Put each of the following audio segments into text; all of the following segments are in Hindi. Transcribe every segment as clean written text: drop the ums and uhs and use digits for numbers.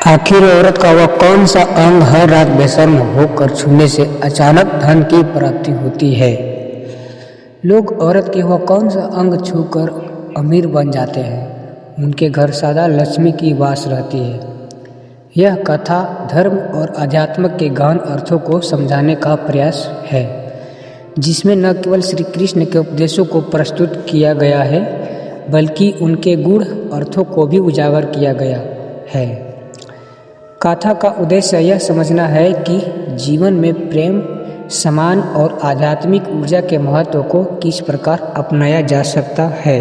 आखिर औरत का वह कौन सा अंग हर रात बेशर्म होकर छूने से अचानक धन की प्राप्ति होती है। लोग औरत के वह कौन सा अंग छूकर अमीर बन जाते हैं। उनके घर सदा लक्ष्मी की वास रहती है। यह कथा धर्म और अध्यात्म के गहन अर्थों को समझाने का प्रयास है, जिसमें न केवल श्री कृष्ण के उपदेशों को प्रस्तुत किया गया है, बल्कि उनके गूढ़ अर्थों को भी उजागर किया गया है। कथा का उद्देश्य यह समझना है कि जीवन में प्रेम, सम्मान और आध्यात्मिक ऊर्जा के महत्व को किस प्रकार अपनाया जा सकता है।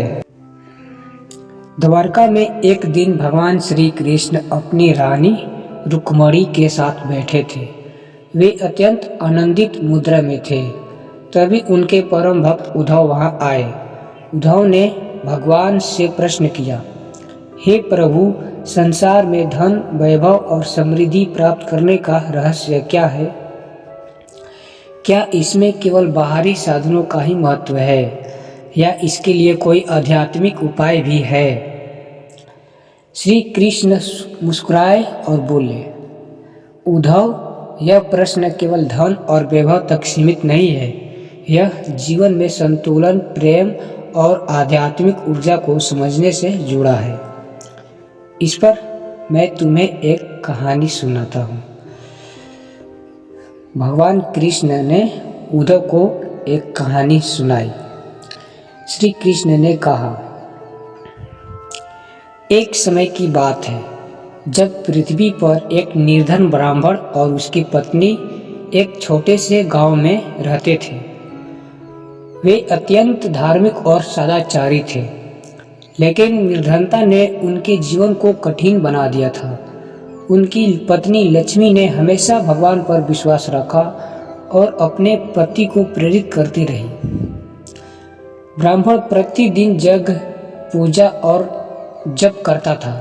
द्वारका में एक दिन भगवान श्री कृष्ण अपनी रानी रुक्मणी के साथ बैठे थे। वे अत्यंत आनंदित मुद्रा में थे। तभी उनके परम भक्त उद्धव वहां आए। उद्धव ने भगवान से प्रश्न किया, हे प्रभु, संसार में धन, वैभव और समृद्धि प्राप्त करने का रहस्य क्या है? क्या इसमें केवल बाहरी साधनों का ही महत्व है या इसके लिए कोई आध्यात्मिक उपाय भी है? श्री कृष्ण मुस्कुराए और बोले, उद्धव, यह प्रश्न केवल धन और वैभव तक सीमित नहीं है। यह जीवन में संतुलन, प्रेम और आध्यात्मिक ऊर्जा को समझने से जुड़ा है। इस पर मैं तुम्हें एक कहानी सुनाता हूँ। भगवान कृष्ण ने उद्धव को एक कहानी सुनाई। श्री कृष्ण ने कहा, एक समय की बात है जब पृथ्वी पर एक निर्धन ब्राह्मण और उसकी पत्नी एक छोटे से गांव में रहते थे। वे अत्यंत धार्मिक और सदाचारी थे, लेकिन निर्धनता ने उनके जीवन को कठिन बना दिया था। उनकी पत्नी लक्ष्मी ने हमेशा भगवान पर विश्वास रखा और अपने पति को प्रेरित करती रही। ब्राह्मण प्रतिदिन जग, पूजा और जप करता था,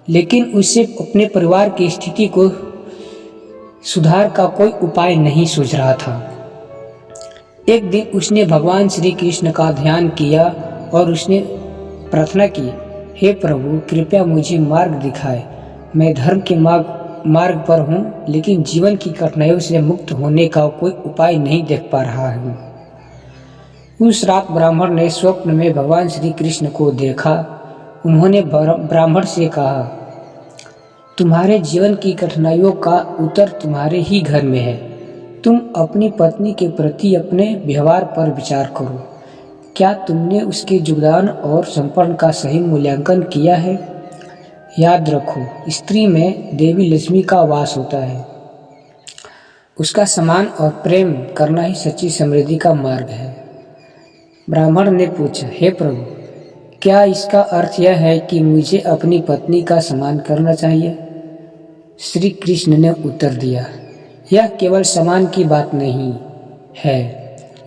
लेकिन उसे अपने परिवार की स्थिति को सुधार का कोई उपाय नहीं सूझ रहा था। एक दिन उसने भगवान श्री कृष्ण का ध्यान किया और उसने प्रार्थना की, हे प्रभु, कृपया मुझे मार्ग दिखाए। मैं धर्म के मार्ग पर हूँ, लेकिन जीवन की कठिनाइयों से मुक्त होने का कोई उपाय नहीं देख पा रहा हूँ। उस रात ब्राह्मण ने स्वप्न में भगवान श्री कृष्ण को देखा। उन्होंने ब्राह्मण से कहा, तुम्हारे जीवन की कठिनाइयों का उत्तर तुम्हारे ही घर में है। तुम अपनी पत्नी के प्रति अपने व्यवहार पर विचार करो। क्या तुमने उसके योगदान और समर्पण का सही मूल्यांकन किया है? याद रखो, स्त्री में देवी लक्ष्मी का वास होता है। उसका सम्मान और प्रेम करना ही सच्ची समृद्धि का मार्ग है। ब्राह्मण ने पूछा, हे प्रभु, क्या इसका अर्थ यह है कि मुझे अपनी पत्नी का सम्मान करना चाहिए? श्री कृष्ण ने उत्तर दिया, यह केवल सम्मान की बात नहीं है।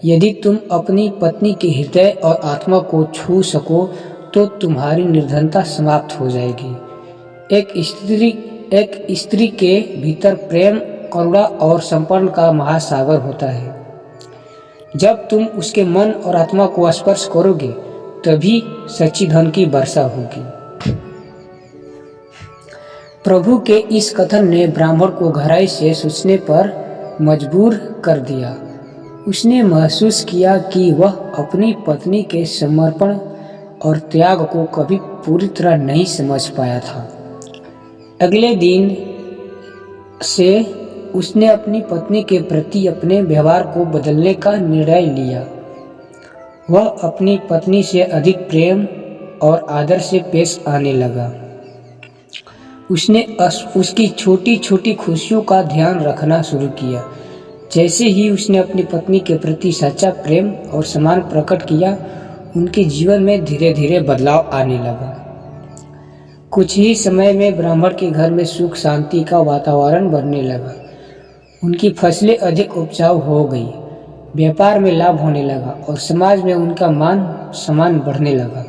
यदि तुम अपनी पत्नी के हृदय और आत्मा को छू सको तो तुम्हारी निर्धनता समाप्त हो जाएगी। एक स्त्री के भीतर प्रेम, करुणा और समर्पण का महासागर होता है। जब तुम उसके मन और आत्मा को स्पर्श करोगे, तभी सच्ची धन की वर्षा होगी। प्रभु के इस कथन ने ब्राह्मण को गहराई से सोचने पर मजबूर कर दिया। उसने महसूस किया कि वह अपनी पत्नी के समर्पण और त्याग को कभी पूरी तरह नहीं समझ पाया था। अगले दिन से उसने अपनी पत्नी के प्रति अपने व्यवहार को बदलने का निर्णय लिया। वह अपनी पत्नी से अधिक प्रेम और आदर से पेश आने लगा। उसने उसकी छोटी छोटी खुशियों का ध्यान रखना शुरू किया। जैसे ही उसने अपनी पत्नी के प्रति सच्चा प्रेम और सम्मान प्रकट किया, उनके जीवन में धीरे धीरे बदलाव आने लगा। कुछ ही समय में ब्राह्मण के घर में सुख शांति का वातावरण बनने लगा। उनकी फसलें अधिक उपजाऊ हो गई, व्यापार में लाभ होने लगा और समाज में उनका मान सम्मान बढ़ने लगा।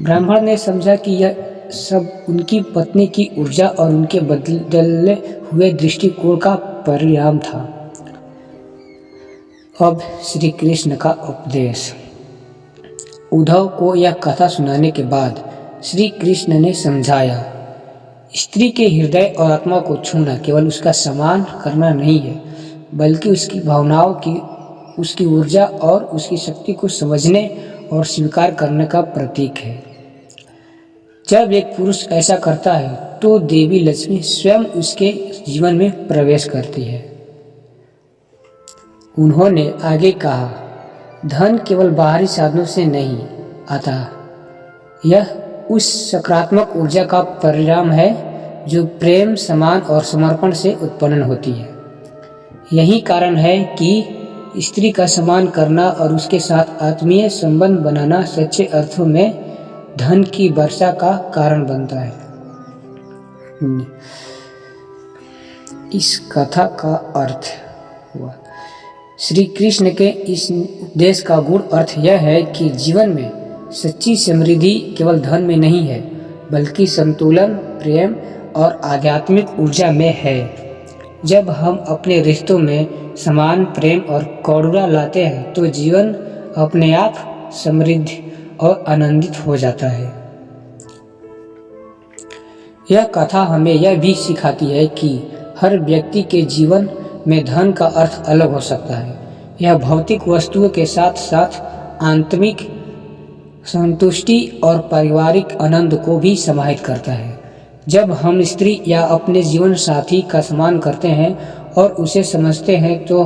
ब्राह्मण ने समझा कि यह सब उनकी पत्नी की ऊर्जा और उनके बदले हुए दृष्टिकोण का परिणाम था। अब श्री कृष्ण का उपदेश। उद्धव को यह कथा सुनाने के बाद श्री कृष्ण ने समझाया स्त्री के हृदय और आत्मा को छूना केवल उसका सम्मान करना नहीं है, बल्कि उसकी भावनाओं की, उसकी ऊर्जा और उसकी शक्ति को समझने और स्वीकार करने का प्रतीक है। जब एक पुरुष ऐसा करता है तो देवी लक्ष्मी स्वयं उसके जीवन में प्रवेश करती है। उन्होंने आगे कहा, धन केवल बाहरी साधनों से नहीं आता, यह उस सकारात्मक ऊर्जा का परिणाम है जो प्रेम, सम्मान और समर्पण से उत्पन्न होती है। यही कारण है कि स्त्री का सम्मान करना और उसके साथ आत्मीय संबंध बनाना सच्चे अर्थों में धन की वर्षा का कारण बनता है। इस कथा का अर्थ हुआ, श्री कृष्ण के इस उपदेश का गूढ़ अर्थ यह है कि जीवन में सच्ची समृद्धि केवल धन में नहीं है, बल्कि संतुलन, प्रेम और आध्यात्मिक ऊर्जा में है। जब हम अपने रिश्तों में सम्मान, प्रेम और करुणा लाते हैं तो जीवन अपने आप समृद्ध और आनंदित हो जाता है। यह कथा हमें यह भी सिखाती है कि हर व्यक्ति के जीवन में धन का अर्थ अलग हो सकता है। यह भौतिक वस्तुओं के साथ साथ आंतरिक संतुष्टि और पारिवारिक आनंद को भी समाहित करता है। जब हम स्त्री या अपने जीवन साथी का सम्मान करते हैं और उसे समझते हैं तो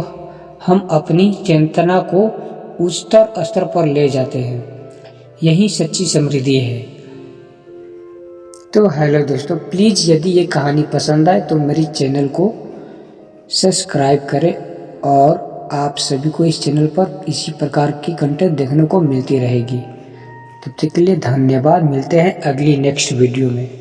हम अपनी चेतना को उच्चतर स्तर पर ले जाते हैं। यही सच्ची समृद्धि है। तो हेलो दोस्तों, प्लीज़ यदि ये कहानी पसंद आए तो मेरी चैनल को सब्सक्राइब करें और आप सभी को इस चैनल पर इसी प्रकार की कंटेंट देखने को मिलती रहेगी। तब तक के लिए धन्यवाद। मिलते हैं अगली नेक्स्ट वीडियो में।